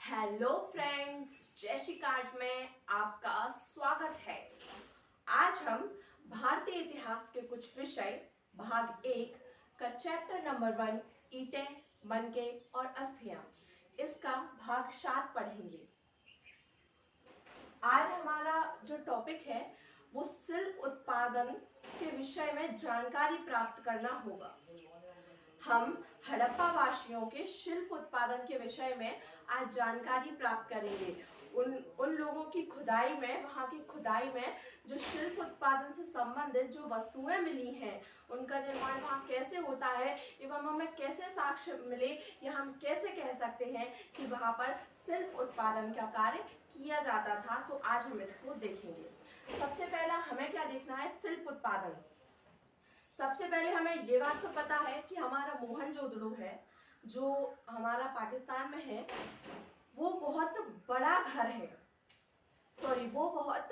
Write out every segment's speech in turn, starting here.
Hello friends, जय Shri card में आपका स्वागत है। आज हम भारतीय इतिहास के कुछ विषय भाग 1 का चैप्टर नंबर 1 ईंटें, मनके और अस्थियां, इसका भाग 7 पढ़ेंगे। आज हमारा जो टॉपिक है वो शिल्प उत्पादन के विषय में जानकारी प्राप्त करना होगा। हम हड़प्पा वासियों के शिल्प उत्पादन के विषय में आज जानकारी प्राप्त करेंगे। उन लोगों की खुदाई में, वहाँ की खुदाई में जो शिल्प उत्पादन से संबंधित जो वस्तुएं मिली हैं, उनका निर्माण वहाँ कैसे होता है एवं हमें कैसे साक्ष्य मिले, या हम कैसे कह सकते हैं कि वहाँ पर शिल्प उत्पादन का कार्य किया जाता था। तो आज हम इसको देखेंगे। सबसे पहला हमें क्या देखना है, शिल्प उत्पादन। सबसे पहले हमें ये बात तो पता है कि हमारा मोहनजोदड़ो है जो हमारा पाकिस्तान में है, वो बहुत बड़ा घर है, वो बहुत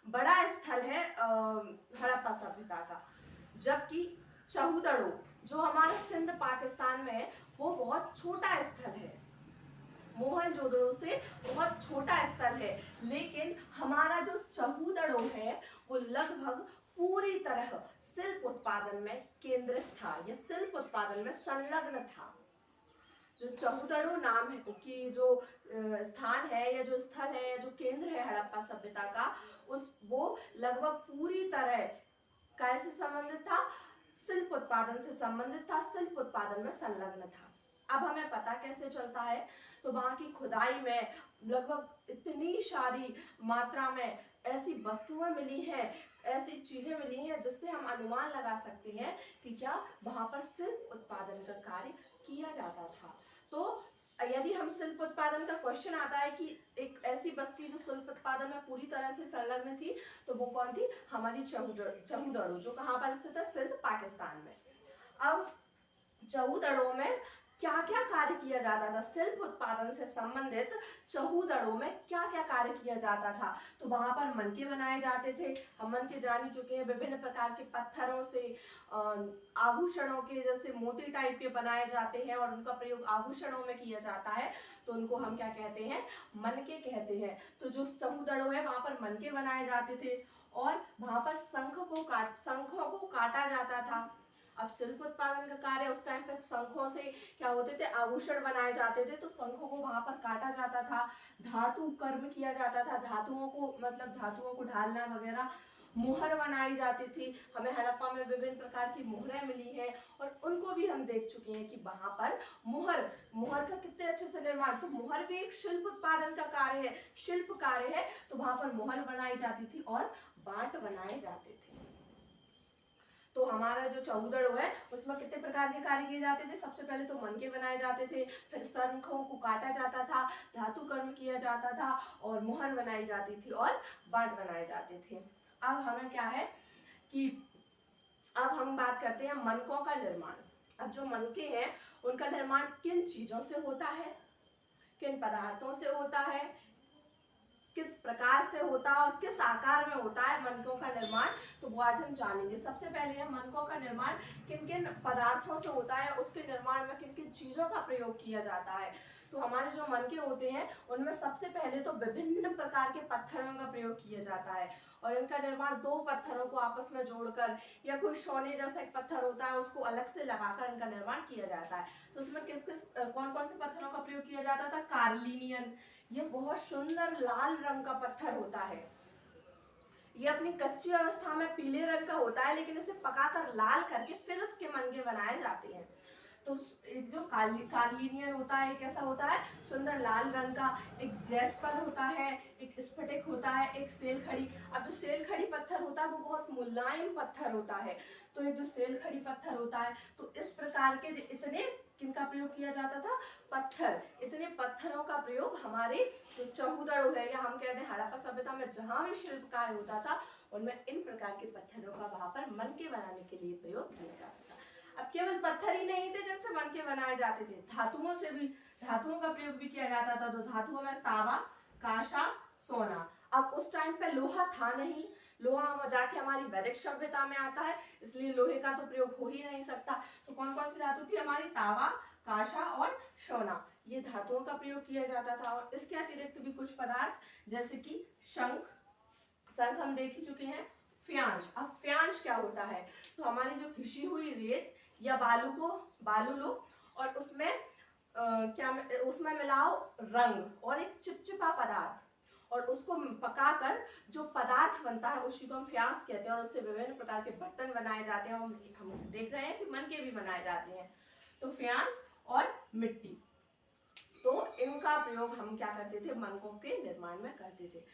बड़ा स्थल है हड़प्पा सभ्यता का। जबकि चौहदड़ो जो हमारा सिंध पाकिस्तान में है, वो बहुत छोटा स्थल है, मोहनजोदड़ो से बहुत छोटा स्थल है। लेकिन हमारा जो चौहदड़ो है वो लगभग पूरी तरह शिल्प उत्पादन में केंद्रित था, या शिल्प उत्पादन में संलग्न था। जो चौहदड़ो नाम है कि जो स्थान है, या जो स्थल है, या जो केंद्र है हड़प्पा सभ्यता का, वो लगभग पूरी तरह कैसे संबंधित था, शिल्प उत्पादन से संबंधित था, शिल्प उत्पादन में संलग्न था। अब हमें पता कैसे चलता है, तो वहां की खुदाई में लगभग इतनी सारी मात्रा में ऐसी वस्तुएं मिली हैं, ऐसी चीजें मिली हैं जिससे हम अनुमान लगा सकते हैं कि क्या वहां पर शिल्प उत्पादन का कार्य किया जाता था। तो यदि हम शिल्प उत्पादन का क्वेश्चन आता है कि एक ऐसी बस्ती जो शिल्प उत्पादन में पूरी तरह से संलग्न थी, तो वो कौन थी, हमारी चौहदड़ो, जो कहाँ पर स्थित है, सिंध पाकिस्तान में। अब चौहदड़ो में क्या क्या कार्य किया जाता था, शिल्प उत्पादन से संबंधित चौहदड़ो में क्या क्या कार्य किया जाता था। तो वहां पर मनके बनाए जाते थे। हम मनके जान ही चुके हैं, विभिन्न प्रकार के पत्थरों से आभूषणों के जैसे मोती टाइप के बनाए जाते हैं और उनका प्रयोग आभूषणों में किया जाता है, तो उनको हम क्या कहते हैं, मनके कहते हैं। तो जो चौहदड़ो है वहां पर मनके बनाए जाते थे, और वहां पर शंखों को काटा जाता था। अब शिल्प उत्पादन का कार्य उस टाइम पे शंखों से क्या होते थे, आभूषण बनाए जाते थे, तो शंखों को वहां पर काटा जाता था। धातु कर्म किया जाता था, धातुओं को ढालना वगैरह। मुहर बनाई जाती थी। हमें हड़प्पा में विभिन्न प्रकार की मुहरें मिली हैं और उनको भी हम देख चुके हैं कि वहां पर मुहर का कितने अच्छे से निर्माण, तो मुहर भी एक शिल्प उत्पादन का कार्य है, शिल्प कार्य है। तो वहां पर मुहर बनाई जाती थी और बांट बनाए जाते थे। तो हमारा जो चौहदड़ो है उसमें कितने प्रकार के कार्य किए जाते थे। सबसे पहले तो मनके बनाए जाते थे, फिर शंखों को काटा जाता था, धातु कर्म किया जाता था, और मुहर बनाई जाती थी और बांट बनाए जाते थे। अब हमें क्या है कि अब हम बात करते हैं मनकों का निर्माण। अब जो मनके हैं उनका निर्माण किन चीजों से होता है, किन पदार्थों से होता है, किस प्रकार से होता है और किस आकार में होता है मनकों का निर्माण, तो वो आज हम जानेंगे। सबसे पहले है मनकों का निर्माण किन किन पदार्थों से होता है, उसके निर्माण में किन किन चीजों का प्रयोग किया जाता है। तो हमारे जो मनके होते हैं उनमें सबसे पहले तो विभिन्न प्रकार के पत्थरों का प्रयोग किया जाता है, और इनका निर्माण दो पत्थरों को आपस में जोड़कर, या कोई सोने जैसा एक पत्थर होता है उसको अलग से लगाकर इनका निर्माण किया जाता है। तो उसमें कौन कौन से पत्थरों का प्रयोग किया जाता था, कार्लिनियन, ये बहुत सुंदर लाल रंग का पत्थर होता है। ये अपनी कच्ची अवस्था में पीले रंग का होता है, लेकिन इसे पकाकर लाल करके फिर उसके मनके बनाए जाते हैं। तो एक जो कार्लिनियन होता है, कैसा होता है, सुंदर लाल रंग का। एक जैस्पर होता है, एक स्फटिक होता है, एक सेलखड़ी। अब जो सेलखड़ी पत्थर होता है वो बहुत मुलायम पत्थर होता है। तो एक जो सेलखड़ी पत्थर होता है, तो इस प्रकार के इतने किनका प्रयोग किया जाता था, पत्थर, इतने पत्थरों का प्रयोग हमारे जो चौहदड़ो है, या हम कहते हैं हड़प्पा सभ्यता में जहां भी शिल्प कार्य होता था उनमें इन प्रकार के पत्थरों का वहां पर मनके बनाने के लिए प्रयोग किया जाता था। अब केवल पत्थर ही नहीं थे जिनसे मनके बनाए जाते थे, धातुओं का प्रयोग भी किया जाता था। तो धातुओं में तांबा, कांसा, सोना। अब उस टाइम पे लोहा था नहीं, लोहा जाके हमारी वैदिक सभ्यता में आता है, इसलिए लोहे का तो प्रयोग हो ही नहीं सकता। तो कौन कौन सी धातु थी हमारी, तांबा, कांसा और सोना, ये धातुओं का प्रयोग किया जाता था। और इसके अतिरिक्त भी कुछ पदार्थ जैसे कि शंख, शंख हम देख ही चुके हैं। फ्यांश, अब फ्यांश क्या होता है, तो हमारी जो घिसी हुई रेत या बालू लो और उसमें उसमें मिलाओ रंग और एक चिपचिपा पदार्थ, और उसको पकाकर जो पदार्थ बनता है उसी को हम फ्यांस कहते हैं। और उससे विभिन्न प्रकार के बर्तन बनाए जाते हैं। हम देख रहे हैं कि मन के भी बनाए जाते हैं। तो फ्यांस और मिट्टी, तो इनका प्रयोग हम क्या करते थे, मनकों के निर्माण में करते थे।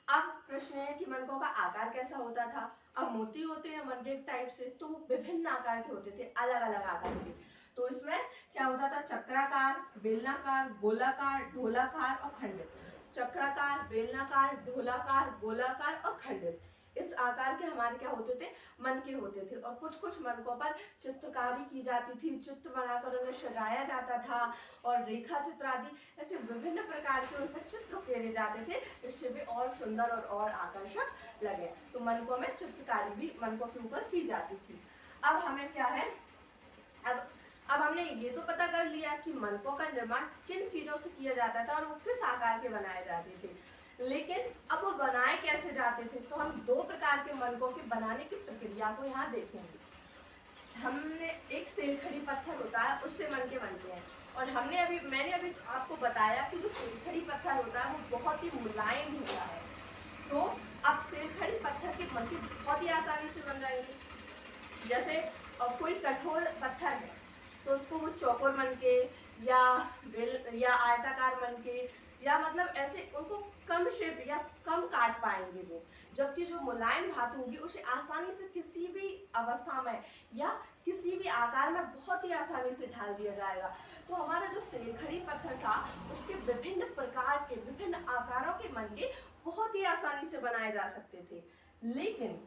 अब प्रश्न है कि मनकों का आकार कैसा होता था। अब मोती होते हैं मन के टाइप से, तो वो विभिन्न आकार के होते थे, अलग अलग आकार के। तो इसमें क्या होता था, चक्राकार, बेलनाकार, गोलाकार, ढोलाकार और खंडित। चक्राकार, बेलनाकार, ढोलाकार, गोलाकार और खंडित, इस आकार के हमारे क्या होते थे, मन के होते थे। और कुछ कुछ मनकों पर चित्रकारी की जाती थी, चित्र बनाकर उन्हें सजाया जाता था, और रेखा चित्र आदि ऐसे विभिन्न प्रकार के उन पर चित्र उकेरे जाते थे, जिससे भी और सुंदर और आकर्षक लगे। तो मनकों में चित्रकारी भी मनकों के ऊपर की जाती थी। अब हमें क्या है, अब हमने ये तो पता कर लिया कि मनकों का निर्माण किन चीजों से किया जाता था और वो किस आकार के बनाए जाते थे। लेकिन अब वो बनाए कैसे जाते थे, तो हम दो प्रकार के मनकों के बनाने की प्रक्रिया को यहाँ देखेंगे। हमने एक सेलखड़ी पत्थर होता है, उससे मन के बनते हैं। और मैंने अभी आपको बताया कि जो सेलखड़ी पत्थर होता है वो बहुत ही मुलायम होता है। तो अब सेलखड़ी पत्थर के मन के बहुत ही आसानी से बन जाएंगे। जैसे कोई कठोर पत्थर है तो उसको वो चौकोर मन के या आयताकार मन के, या मतलब ऐसे उनको कम शेप या कम काट पाएंगे वो। जबकि जो मुलायम धातु होगी उसे आसानी से किसी भी अवस्था में या किसी भी आकार में बहुत ही आसानी से ढाल दिया जाएगा। तो हमारा जो सेलखड़ी पत्थर था उसके विभिन्न प्रकार के विभिन्न आकारों के मन के बहुत ही आसानी से बनाए जा सकते थे। लेकिन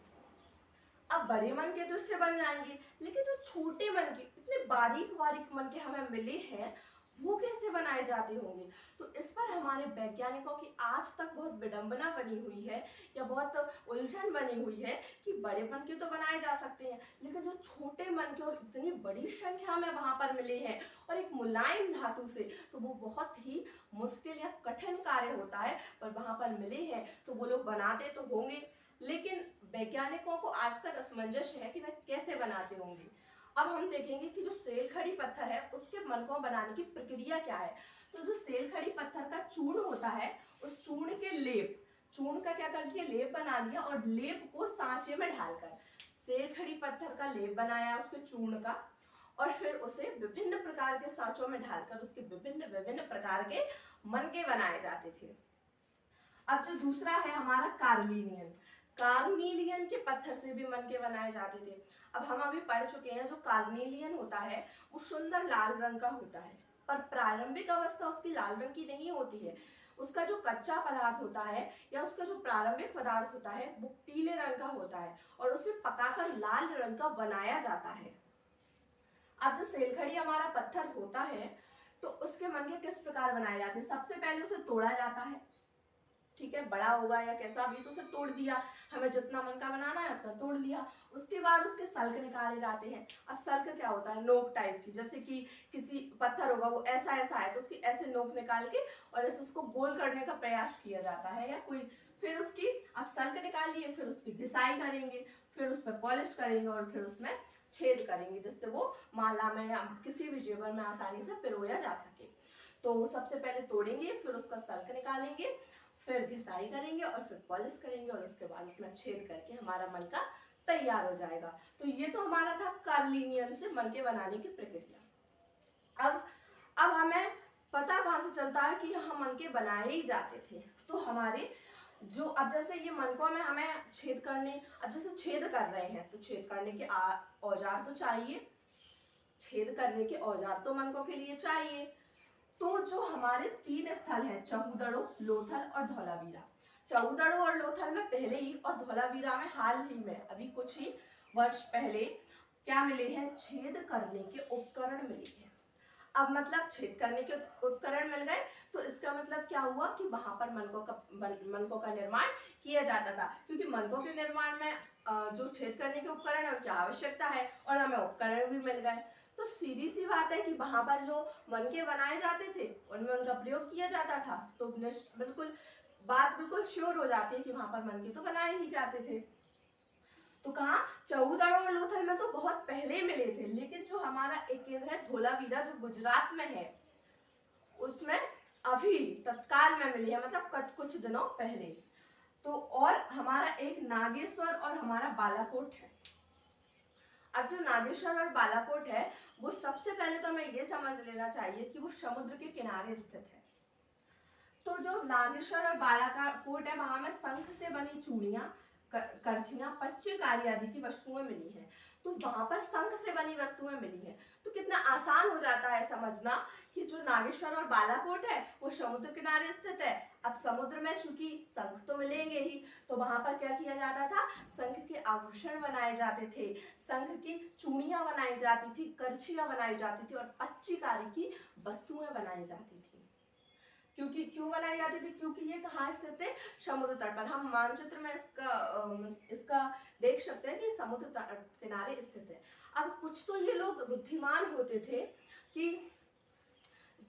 अब बड़े मन के तो इससे बन जाएंगे, लेकिन जो छोटे मन के इतने बारीक बारीक मन के हमें मिले हैं वो कैसे बनाए जाते होंगे। तो इस पर हमारे वैज्ञानिकों की आज तक बहुत विडंबना बनी हुई है या बहुत उलझन बनी हुई है कि बड़े मन के तो बनाए जा सकते हैं, लेकिन जो छोटे मन के और इतनी बड़ी संख्या में वहां पर मिले हैं और एक मुलायम धातु से, तो वो बहुत ही मुश्किल या कठिन कार्य होता है। पर वहां पर मिले हैं तो वो लोग बनाते तो होंगे, लेकिन वैज्ञानिकों को आज तक असमंजस है कि वह कैसे बनाते होंगे। अब हम देखेंगे कि जो सेलखड़ी पत्थर है उसके मनकों बनाने की प्रक्रिया क्या है। तो जो सेलखड़ी पत्थर का चूर्ण होता है, उस चूर्ण के लेप, चूर्ण का क्या कर दिया, लेप बना लिया, और लेप को सांचे में ढालकर सेलखड़ी पत्थर का लेप बनाया उसके चूर्ण का, और फिर उसे विभिन्न प्रकार के सांचों में ढालकर उसके विभिन्न विभिन्न प्रकार के मनके बनाए जाते थे। अब जो दूसरा है हमारा कार्निलियन, कार्निलियन के पत्थर से भी मनके बनाए जाते थे। अब हम अभी पढ़ चुके हैं जो कार्निलियन होता है वो सुंदर लाल रंग का होता है, पर प्रारंभिक अवस्था उसकी लाल रंग की नहीं होती है। उसका जो कच्चा पदार्थ होता है या उसका जो प्रारंभिक पदार्थ होता है वो पीले रंग का होता है और उसे पकाकर लाल रंग का बनाया जाता है। अब जो सेलखड़ी हमारा पत्थर होता है तो उसके मनके किस प्रकार बनाए जाते हैं। सबसे पहले उसे तोड़ा जाता है, ठीक है, बड़ा होगा या कैसा भी, तो उसे तोड़ दिया, हमें जितना मन का बनाना है उतना तोड़ लिया। उसके बाद उसके सल्क निकाले जाते हैं। अब सल्क क्या होता है, नोक टाइप की, जैसे कि किसी पत्थर होगा वो ऐसा ऐसा है तो उसकी ऐसे नोक निकाल के और ऐसे उसको गोल करने का प्रयास किया जाता है, या कोई फिर उसकी अब सल्क निकाल लिए, फिर उसकी घिसाई करेंगे, फिर उस पर पॉलिश करेंगे और फिर उसमें छेद करेंगे जिससे वो माला में या किसी भी जेवर में आसानी से पिरोया जा सके। तो सबसे पहले तोड़ेंगे, फिर उसका सल्क निकालेंगे, फिर घिसाई करेंगे और फिर पॉलिश करेंगे और उसके बाद उसमें छेद करके हमारा मनका तैयार हो जाएगा। तो ये तो हमारा था कार्निलियन से मनके बनाने की प्रक्रिया। अब हमें पता कहाँ से चलता है कि यहाँ मनके बनाए ही जाते थे। तो हमारे जो अब जैसे ये मनकों में हमें छेद करने, अब जैसे छेद कर रहे हैं तो छेद करने के औजार तो चाहिए, छेद करने के औजार तो मनकों के लिए चाहिए। तो जो हमारे तीन स्थल हैं, चहूदड़ो, लोथल और धौलावीरा, चहूदड़ो और लोथल में पहले ही और धौलावीरा में हाल ही में अभी कुछ ही वर्ष पहले क्या मिले हैं, छेद करने के उपकरण मिले हैं। अब मतलब छेद करने के उपकरण मिल गए तो इसका मतलब क्या हुआ कि वहां पर मनकों का निर्माण किया जाता था, क्योंकि मनकों के निर्माण में जो छेद करने के उपकरण है उनकी आवश्यकता है और हमें उपकरण भी मिल गए। तो सीधी सी बात है कि वहां पर जो मनके बनाए जाते थे उनमें उनका प्रयोग किया जाता था, तो बात बिल्कुल श्योर हो जाती है कि वहां पर मनके तो बनाए ही जाते थे। तो कहा चौहदड़ और लोथल में तो बहुत पहले मिले थे, लेकिन जो हमारा एक केंद्र है धोलावीरा जो गुजरात में है उसमें अभी तत्काल में मिली है, मतलब कुछ दिनों पहले। तो और हमारा एक नागेश्वर और हमारा बालाकोट है। अब जो नागेश्वर और बालाकोट है वो सबसे पहले तो हमें ये समझ लेना चाहिए कि वो समुद्र के किनारे स्थित है। तो जो नागेश्वर और बालाकोट है वहां में शंख से बनी चूड़ियां, करछियां, पच्चीकारी आदि की वस्तुएं मिली हैं। तो वहां पर शंख से बनी वस्तुएं मिली हैं, तो कितना आसान हो जाता है समझना कि जो नागेश्वर और बालाकोट है वो समुद्र किनारे स्थित है। अब समुद्र में चूंकि शंख तो मिलेंगे ही, तो वहां पर क्या किया जाता था, शंख के आभूषण बनाए जाते थे, शंख की चूड़ियां बनाई जाती थी, करछियां बनाई जाती थी और पच्चीकारी की वस्तुएं बनाई जाती थी। क्यों बनाई जाती थी, क्योंकि ये कहाँ स्थित है, समुद्र तट पर। हम मानचित्र में इसका देख सकते हैं कि समुद्र किनारे स्थित है। अब कुछ तो ये लोग बुद्धिमान होते थे कि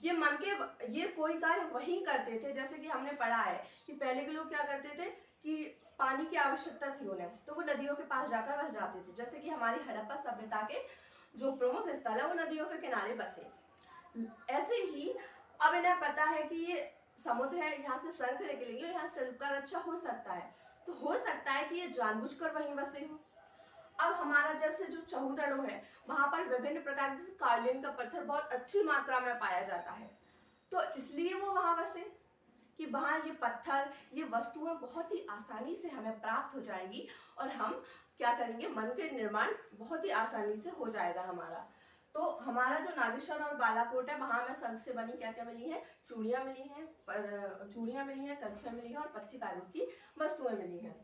ये मनके ये कोई कार्य वही करते थे, जैसे कि हमने पढ़ा है कि पहले के लोग क्या करते थे कि पानी की आवश्यकता थी उन्हें, तो वो नदियों के पास जाकर बस जाते थे। जैसे कि हमारी हड़प्पा सभ्यता के जो प्रमुख स्थल है वो नदियों के किनारे बसे। ऐसे ही अब इन्हें पता है कि ये समुद्र है, यहाँ से शंख निकलेंगे, यहाँ शिल्प का रक्षा हो सकता है, तो हो सकता है कि ये जानबूझकर वहीं बसे हो। अब हमारा जैसे जो चौहदड़ो है वहां पर विभिन्न प्रकार के कार्लिन का पत्थर बहुत अच्छी मात्रा में पाया जाता है, तो इसलिए वो वहां बसे कि वहां ये पत्थर, ये वस्तुएं बहुत ही आसानी से हमें प्राप्त हो जाएगी और हम क्या करेंगे, मन के निर्माण बहुत ही आसानी से हो जाएगा हमारा। तो हमारा जो नागेश्वर और बालाकोट है वहां में शंख से बनी क्या क्या मिली है, चूड़ियां मिली हैं, करछियां मिली हैं और पच्चीकारी की वस्तुएं मिली हैं।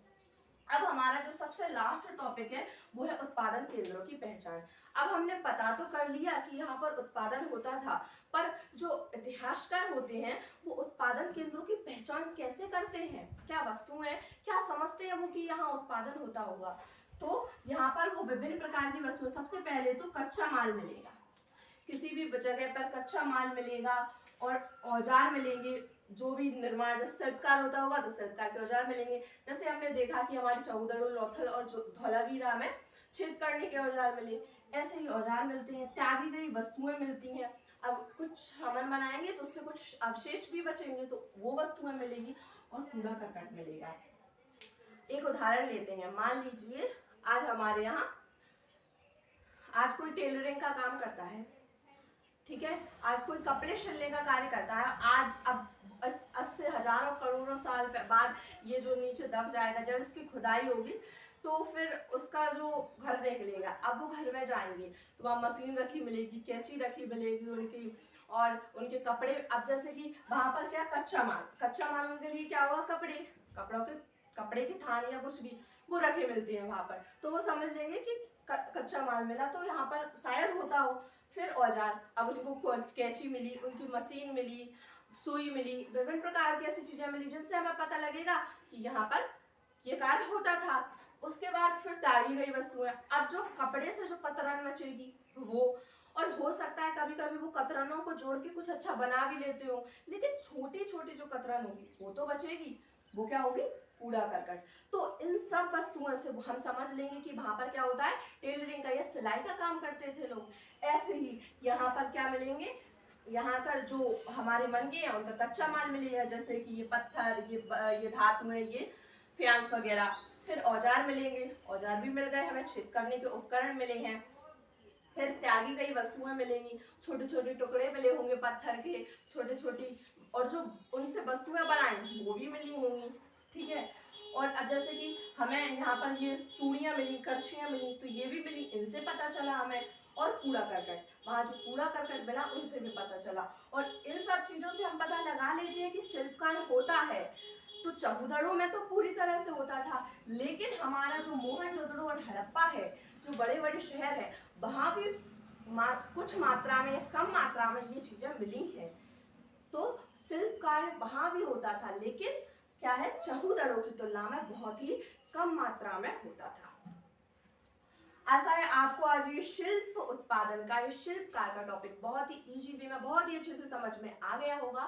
अब हमारा जो सबसे लास्ट टॉपिक है वो है उत्पादन केंद्रों की पहचान। अब हमने पता तो कर लिया कि यहाँ पर उत्पादन होता था, पर जो इतिहासकार होते हैं वो उत्पादन केंद्रों की पहचान कैसे करते हैं, क्या वस्तुएं, क्या समझते हैं वो कि यहाँ उत्पादन होता होगा। तो यहाँ पर वो विभिन्न प्रकार की वस्तुएं, सबसे पहले तो कच्चा माल मिलेगा, किसी भी जगह पर कच्चा माल मिलेगा और औजार मिलेंगे, जो भी निर्माण जैसे शिल्पकार होता होगा तो शिल्पकार के औजार मिलेंगे। जैसे हमने देखा कि हमारे चौहदड़ो, लोथल और धौलावीरा में छेद करने के औजार मिले, ऐसे ही औजार मिलते हैं, त्यागी गई वस्तुएं मिलती हैं। अब कुछ हमन बनाएंगे तो उससे कुछ अवशेष भी बचेंगे तो वो वस्तुएं मिलेगी और कूड़ा करकट मिलेगा। एक उदाहरण लेते हैं, मान लीजिए आज हमारे यहाँ आज कोई टेलरिंग का काम करता है, ठीक है, आज कोई कपड़े सिलने का कार्य करता है। आज अब 80 हजारों करोड़ों साल बाद ये जो नीचे दब जाएगा, जब इसकी खुदाई होगी तो फिर उसका जो घर निकलेगा। अब वो घर में जाएंगे तो वहाँ मशीन रखी मिलेगी, कैंची रखी मिलेगी उनकी, और उनके कपड़े। अब जैसे कि वहां पर क्या कच्चा माल उनके लिए क्या होगा, कपड़े के थान या कुछ भी वो रखे मिलते हैं वहां पर, तो वो समझ लेंगे कि कच्चा माल मिला, तो यहाँ पर शायद होता हो। फिर औजार, अब उनको कैंची मिली, उनकी मशीन मिली, सुई मिली, विभिन्न प्रकार की ऐसी चीजें मिली जिनसे हमें पता लगेगा कि यहाँ पर ये कार्य होता था। उसके बाद फिर त्यागी गई वस्तुएं, अब जो कपड़े से जो कतरन बचेगी वो, और हो सकता है कभी कभी वो कतरनों को जोड़ के कुछ अच्छा बना भी लेते हो, लेकिन छोटी छोटी जो कतरन होगी वो तो बचेगी, वो क्या होगी, कूड़ा करकट। तो इन सब वस्तुओं से हम समझ लेंगे कि वहां पर क्या होता है, टेलरिंग का या सिलाई का काम करते थे लोग। ऐसे ही यहाँ पर क्या मिलेंगे, यहाँ का जो हमारे मनके हैं उनका कच्चा माल मिलेगा, जैसे कि ये पत्थर, ये धातु है, ये फ्यांस वगैरह। फिर औजार मिलेंगे, औजार भी मिल गए हमें, छेद करने के उपकरण मिले हैं। फिर त्यागी गई वस्तुएं मिलेंगी, छोटे छोटे टुकड़े मिले होंगे पत्थर के, छोटे छोटी, और जो उनसे वस्तुएं बनाई वो भी मिली होंगी, ठीक है। और अब जैसे कि हमें यहाँ पर ये चूड़ियां मिली, करछियां मिली, तो ये भी मिली, इनसे पता चला हमें। और कूड़ा करकट, वहां जो कूड़ा करकट मिला उनसे भी पता चला। और इन सब चीजों से हम पता लगा लेते हैं कि शिल्पकार होता है। तो चौहदड़ो में तो पूरी तरह से होता था, लेकिन हमारा जो मोहनजोदड़ो और हड़प्पा है, जो बड़े बड़े शहर है, वहां भी कुछ मात्रा में, कम मात्रा में ये चीजें मिली हैं। तो शिल्प कार्य वहां भी होता था, लेकिन क्या है, चौहदड़ो की तुलना में बहुत ही कम मात्रा में होता था। आशा है आपको आज ये शिल्प उत्पादन का, ये शिल्पकार का टॉपिक बहुत ही इजी वे में, बहुत ही अच्छे से समझ में आ गया होगा।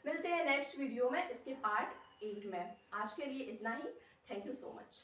मिलते हैं नेक्स्ट वीडियो में इसके पार्ट 8 में। आज के लिए इतना ही। Thank you so much.